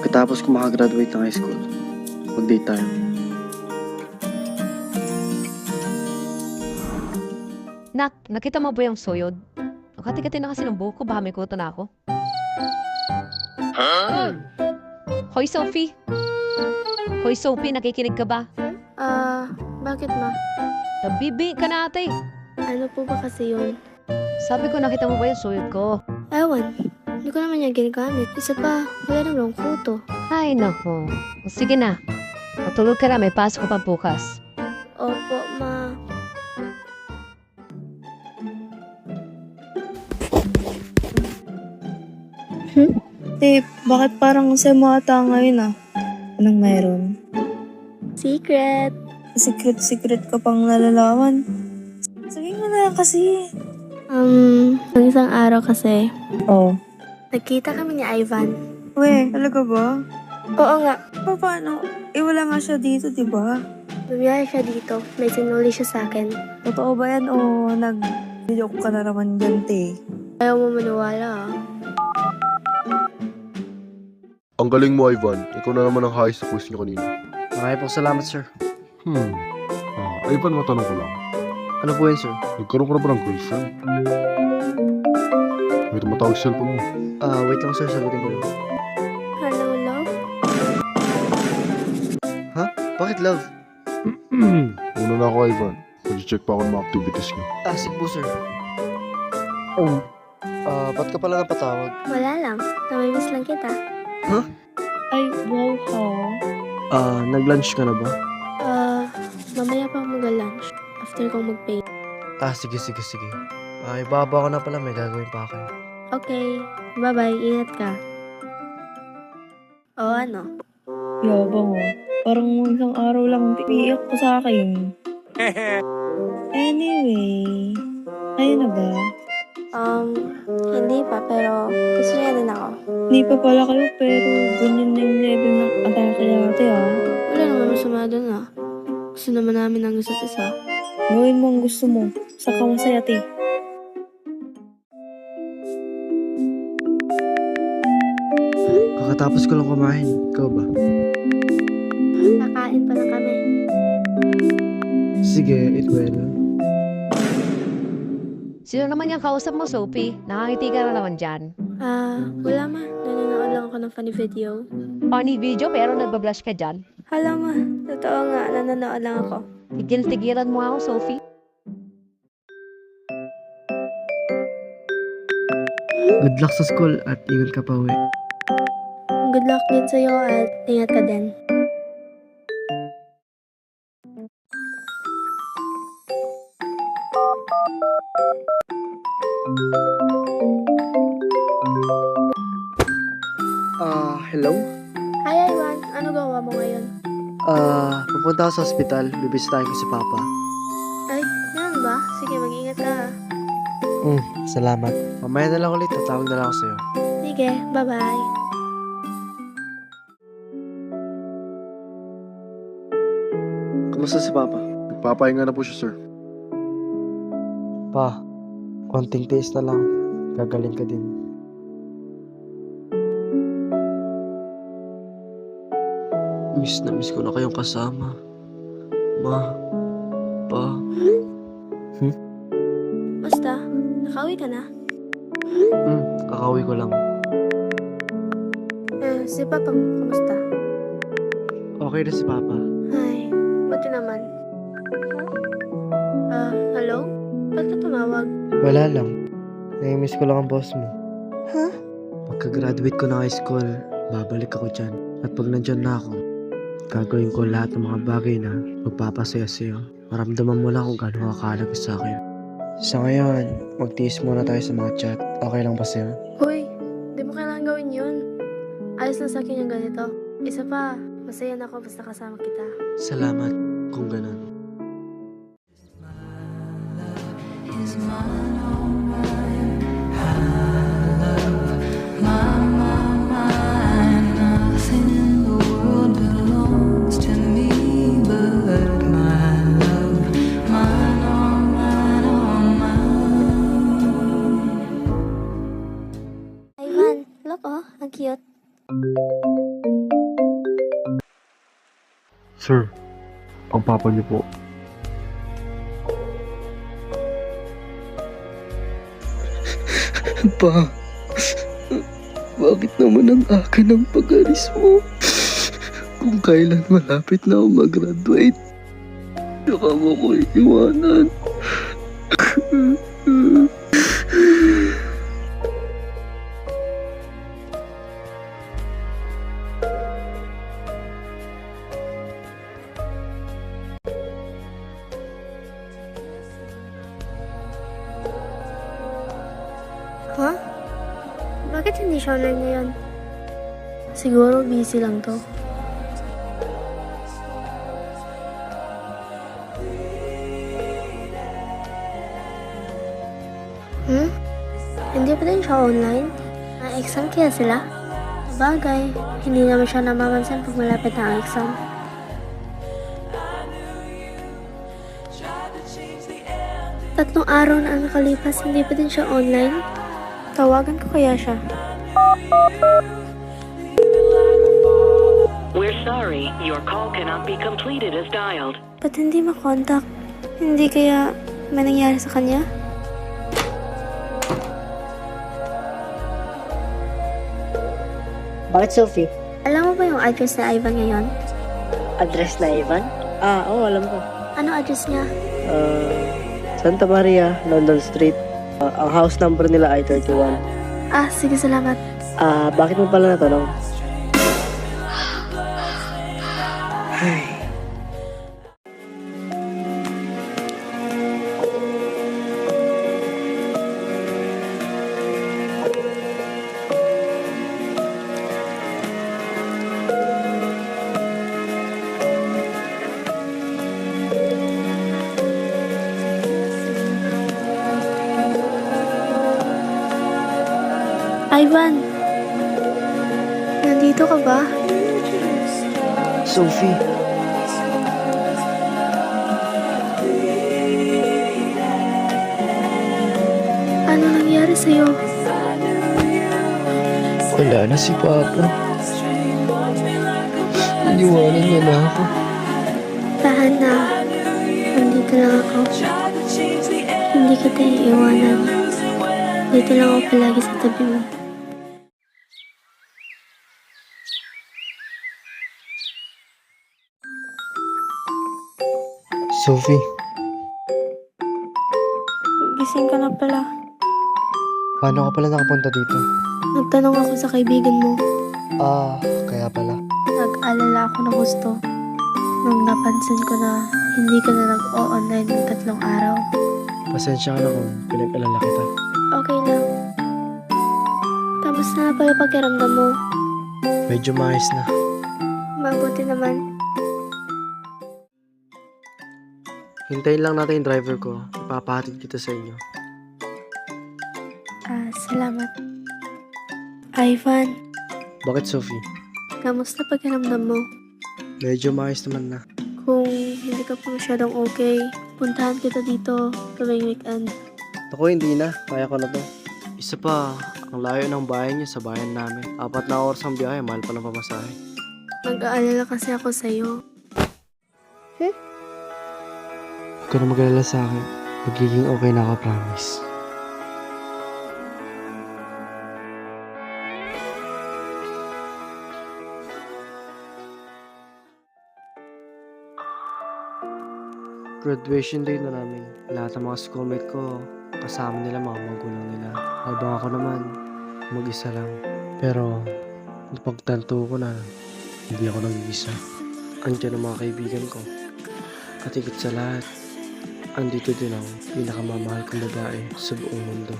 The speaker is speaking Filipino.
Pagkatapos ko makagraduate ng high school, mag-date tayo. Nak, nakita mo ba yung soyod? Nakati-kati na kasi ng buhok ko, baka may kuto na ako. Hoy, Sophie! Hoy, Sophie, nakikinig ka ba? Bakit ma? Nabibi ka na ate. Ano po ba kasi yun? Sabi ko, nakita mo ba yung soyod ko? Ewan, hindi ko naman yan ginagamit. Isa pa, wala namang kuto. Ay, nako. Sige na. Matulog ka na, may pasok ko pa bukas. Opo, ma. Bakit parang semata ngayon ah? Anong meron? Secret. Secret ka pang nalalaman. Sabihin mo na kasi. Nung isang araw kasi, Oh. nagkita kami ni Ivan. We, talaga ba? Oo nga, Paano? Wala nga siya dito, di ba? bumiyaya siya dito. May sinuli siya sa akin. Totoo ba yan o nag-joke ka na naman dyan, te? Ayaw mo maniwala ah. Ang galing mo, Ivan. Ikaw na naman ang highest sa post niyo kanina. Maraming po salamat, sir. Ivan, matanong ko lang. Ano po yun, sir? Nagkaroon ka na ba ng girlfriend? May tumatawag sa cellphone mo. Wait lang, sir. Sagutin ko lang. Hello, love? Ha? Bakit, love? Una na ako, Ivan. Mag-check pa ako ng mga activities niyo. Sige po, sir. Ba't ka pala napatawag? Wala lang. Namimiss lang kita. Ay, wow ha? Nag-lunch ka na ba? Mamaya pa ako mag-lunch. After kong mag-pay. Sige. Ay, baba ko na pala. May gagawin pa ako. Okay. Bye-bye. Ingat ka. O ano? Yabang oh. Parang isang araw lang pipiyak ko sa akin. Anyway, ayun na ba? Hindi pa, pero gusto niya din ako. Hindi pa pala kayo pero ganyan na yung level ng atake natin ah. Wala naman masama doon ah. Gusto naman namin ang isa't isa. Gawin mo ang gusto mo. Saka masaya, te. Kakatapos ko lang kumain. Ikaw ba? Kakain pa lang kami. Sige, it will. Sino naman yung kausap mo, Sophie? Nakangiti ka na naman dyan. Wala ma. Nanonood lang ako ng funny video. Funny video pero nagbablush ka dyan. Hala ma. Totoo nga. Nanonood lang ako. Tigil-tigilan mo ako, Sophie. Good luck sa school at ingat ka pa uwi. Good luck din sa'yo at ingat ka din. Hello? Hi Ivan. Ano gawa mo ngayon? Pupunta ako sa ospital. Bibisitahin ko si Papa. Ay, ganun ba? Sige, mag-ingat ka. Salamat. Mamaya na lang ulit. Tatawag na lang ako sa'yo. Sige, bye-bye. Kumusta si Papa? Nagpapahinga na po siya, sir. Pa, konting tiis na lang. Gagaling ka din. Miss na miss ko na kayong kasama. Ma, Pa. Basta, nakauwi ka na? Kakauwi ko lang. Si Papa, kamusta? Okay na si Papa. Ay, buti naman. Hello? Ba't ka tumawag? Wala lang. Nai-miss ko lang ang boss mo. Huh? Pagka-graduate ko ng high school, babalik ako dyan. At pag nandyan na ako, gagawin ko lahat ng mga bagay na magpapasaya sa'yo. Maramdaman mo lang kung gaano kakalaga sa akin. Sa ngayon, magtiis muna tayo sa mga chat. Okay lang ba sa'yo? Hoy, di mo kailangan gawin yun. Ayos na sa akin yung ganito. Isa pa, masaya na ako basta kasama kita. Salamat kung ganun. Ivan, look oh, ang cute. Sir, ang papa niyo po. Pa, bakit naman ang aga ng pag-alis mo? Kung kailan malapit na ako mag-graduate, saka mo ko iiwanan. Ha? Bakit hindi siya online ngayon? Siguro busy lang to. Hmm? Hindi pa din siya online? May exam kaya sila? Bagay, hindi naman siya namamansin pag malapit na ang exam. Tatlong araw na ang nakalipas, hindi pa din siya online? Tawagan ko kaya siya. We're sorry, your call cannot be completed as dialed. Ba't hindi makontak? Hindi kaya may nangyari sa kanya? Bakit, Sophie? Alam mo ba yung address na Ivan ngayon? Address na Ivan? Oo, alam ko. Ano address niya? Santa Maria, London Street. Ang house number nila ay 31. Sige, salamat. Bakit mo pala natanong? Ivan! Nandito ka ba? Sophie, Ano nangyari sa'yo? wala na si Papa. Iniwanan niya na ako. Tahan na. Nandito lang ako. Hindi kita iiwanan. Dito lang ako palagi sa tabi mo. Sophie, Gising ka na pala. Paano ka pala nakapunta dito? Nagtanong ako sa kaibigan mo. Kaya pala. Nag-alala ako ng gusto. Nung napansin ko na hindi ka na nag-o-online ng 3 araw. Pasensya ka na kung pinag-alala kita. Okay lang. Kamusta na pala pakiramdam mo? Medyo maayos na. Mabuti naman. Hintayin lang natin yung driver ko. Ipapahatid kita sa inyo. Salamat. Ivan, Bakit, Sophie? kamusta pakiramdam mo? Medyo maayos naman na. Kung hindi ka pa masyadong okay, puntahan kita dito tuwing weekend. Ako hindi na. Kaya ko na to. Isa pa, ang layo ng bahay niyo sa bayan namin. 4 na oras ang biyahe. Mahal pa ng pamasahe. Nag-aalala kasi ako sa'yo. Huwag ka na mag-alala sa akin. Magiging okay na ako, promise. Graduation day na namin. Lahat ng mga schoolmate ko, kasama nila mga magulang nila. Habang ako naman, mag-isa lang. Pero, napagtanto ko na hindi ako nag-iisa. Andiyan ang mga kaibigan ko. At higit sa lahat, andito din ang pinakamamahal kong babae sa buong mundo.